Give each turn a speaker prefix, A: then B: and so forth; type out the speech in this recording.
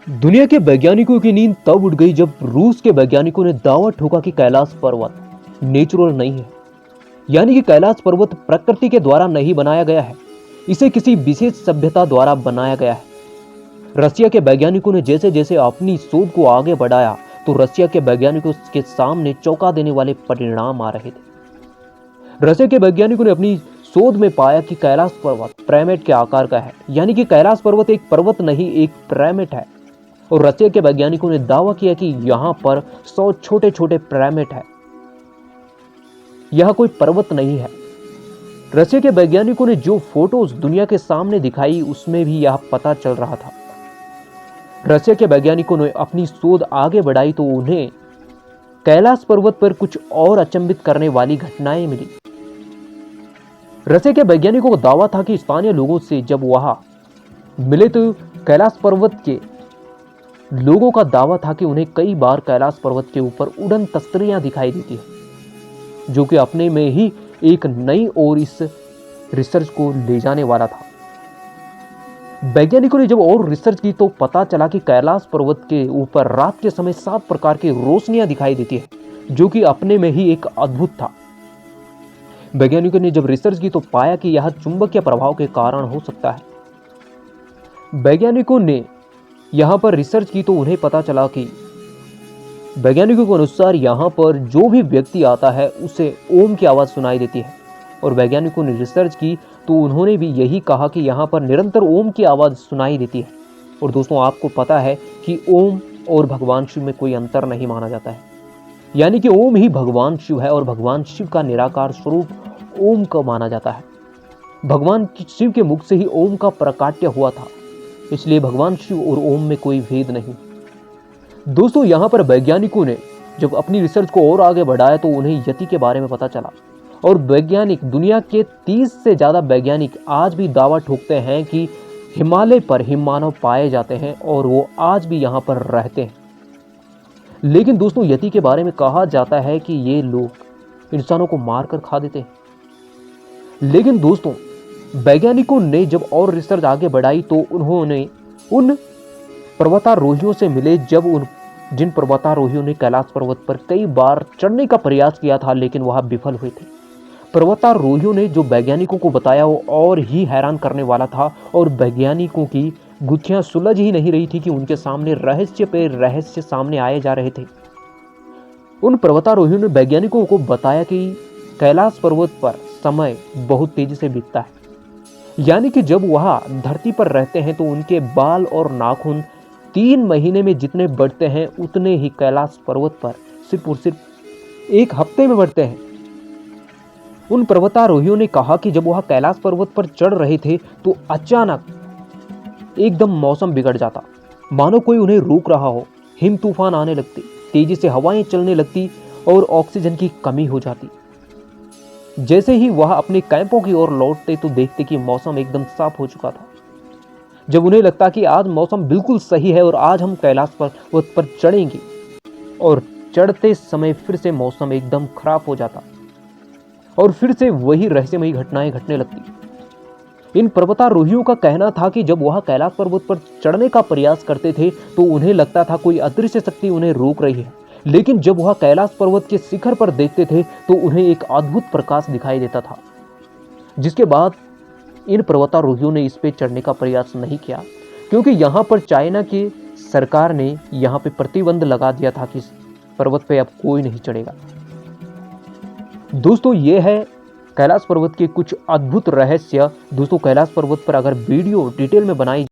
A: दुनिया के वैज्ञानिकों की नींद तब उड़ गई जब रूस के वैज्ञानिकों ने दावा ठोका कि कैलाश पर्वत नेचुरल नहीं है। यानी कि कैलाश पर्वत प्रकृति के द्वारा नहीं बनाया गया है, इसे किसी विशेष सभ्यता द्वारा बनाया गया है। रसिया के वैज्ञानिकों ने जैसे जैसे अपनी शोध को आगे बढ़ाया तो रसिया के वैज्ञानिकों के सामने चौंका देने वाले परिणाम आ रहे थे। रसिया के वैज्ञानिकों ने अपनी शोध में पाया कि कैलाश पर्वत पिरामिड के आकार का है। यानी कि कैलाश पर्वत एक पर्वत नहीं, एक पिरामिड है। और रसिया के वैज्ञानिकों ने दावा किया कि यहां पर 100 छोटे छोटे पिरामिड है, यह कोई पर्वत नहीं है। रसिया के वैज्ञानिकों ने जो फोटोज दुनिया के सामने दिखाई उसमें भी यह पता चल रहा था। रसिया के वैज्ञानिकों ने अपनी शोध आगे बढ़ाई तो उन्हें कैलाश पर्वत पर कुछ और अचंभित करने वाली घटनाएं मिली। रसिया के वैज्ञानिकों को दावा था कि स्थानीय लोगों से जब वहां मिले तो कैलाश पर्वत के लोगों का दावा था कि उन्हें कई बार कैलाश पर्वत के ऊपर उड़न तस्तरियां दिखाई देती है, जो कि अपने में ही एक नई और इस रिसर्च को ले जाने वाला था। वैज्ञानिकों ने जब और रिसर्च की तो पता चला कि कैलाश पर्वत के ऊपर रात के समय 7 प्रकार की रोशनियां दिखाई देती है, जो कि अपने में ही एक अद्भुत था। वैज्ञानिकों ने जब रिसर्च की तो पाया कि यह चुंबकीय प्रभाव के कारण हो सकता है। वैज्ञानिकों ने यहां पर रिसर्च की तो उन्हें पता चला कि वैज्ञानिकों के अनुसार यहां पर जो भी व्यक्ति आता है उसे ओम की आवाज सुनाई देती है। और वैज्ञानिकों ने रिसर्च की तो उन्होंने भी यही कहा कि यहां पर निरंतर ओम की आवाज सुनाई देती है। और दोस्तों, आपको पता है कि ओम और भगवान शिव में कोई अंतर नहीं माना जाता है। यानी कि ओम ही भगवान शिव है और भगवान शिव का निराकार स्वरूप ओम को माना जाता है। भगवान शिव के मुख से ही ओम का प्रकाट्य हुआ था, इसलिए भगवान शिव और ओम में कोई भेद नहीं। दोस्तों, यहां पर वैज्ञानिकों ने जब अपनी रिसर्च को और आगे बढ़ाया तो उन्हें यति के बारे में पता चला। और वैज्ञानिक, दुनिया के 30 से ज्यादा वैज्ञानिक आज भी दावा ठोकते हैं कि हिमालय पर हिममानव पाए जाते हैं और वो आज भी यहां पर रहते हैं। लेकिन दोस्तों, यति के बारे में कहा जाता है कि ये लोग इंसानों को मारकर खा देते हैं। लेकिन दोस्तों, वैज्ञानिकों ने जब और रिसर्च आगे बढ़ाई तो उन्होंने उन पर्वतारोहियों से मिले जिन पर्वतारोहियों ने कैलाश पर्वत पर कई बार चढ़ने का प्रयास किया था, लेकिन वह विफल हुए थे। पर्वतारोहियों ने जो वैज्ञानिकों को बताया वो और ही हैरान करने वाला था और वैज्ञानिकों की गुत्थियां सुलझ ही नहीं रही थी कि उनके सामने रहस्य पे रहस्य सामने आए जा रहे थे। उन पर्वतारोहियों ने वैज्ञानिकों को बताया कि कैलाश पर्वत पर समय बहुत तेजी से बीतता है। यानी कि जब वह धरती पर रहते हैं तो उनके बाल और नाखून 3 महीने में जितने बढ़ते हैं उतने ही कैलाश पर्वत पर सिर्फ और सिर्फ 1 हफ्ते में बढ़ते हैं। उन पर्वतारोहियों ने कहा कि जब वह कैलाश पर्वत पर चढ़ रहे थे तो अचानक एकदम मौसम बिगड़ जाता, मानो कोई उन्हें रोक रहा हो। हिम तूफान आने लगते, तेजी से हवाएं चलने लगती और ऑक्सीजन की कमी हो जाती। जैसे ही वह अपने कैंपों की ओर लौटते तो देखते कि मौसम एकदम साफ हो चुका था। जब उन्हें लगता कि आज मौसम बिल्कुल सही है और आज हम कैलाश पर्वत पर चढ़ेंगे, और चढ़ते समय फिर से मौसम एकदम खराब हो जाता और फिर से वही रहस्यमयी घटनाएं घटने लगती। इन पर्वतारोहियों का कहना था कि जब वह कैलाश पर्वत पर चढ़ने का प्रयास करते थे तो उन्हें लगता था कोई अदृश्य शक्ति उन्हें रोक रही है। लेकिन जब वह कैलाश पर्वत के शिखर पर देखते थे तो उन्हें एक अद्भुत प्रकाश दिखाई देता था। जिसके बाद इन पर्वतारोहियों ने इस पे चढ़ने का प्रयास नहीं किया, क्योंकि यहाँ पर चाइना की सरकार ने यहाँ पे प्रतिबंध लगा दिया था कि इस पर्वत पे अब कोई नहीं चढ़ेगा। दोस्तों, ये है कैलाश पर्वत के कुछ अद्भुत रहस्य। दोस्तों, कैलाश पर्वत पर अगर वीडियो डिटेल में बनाई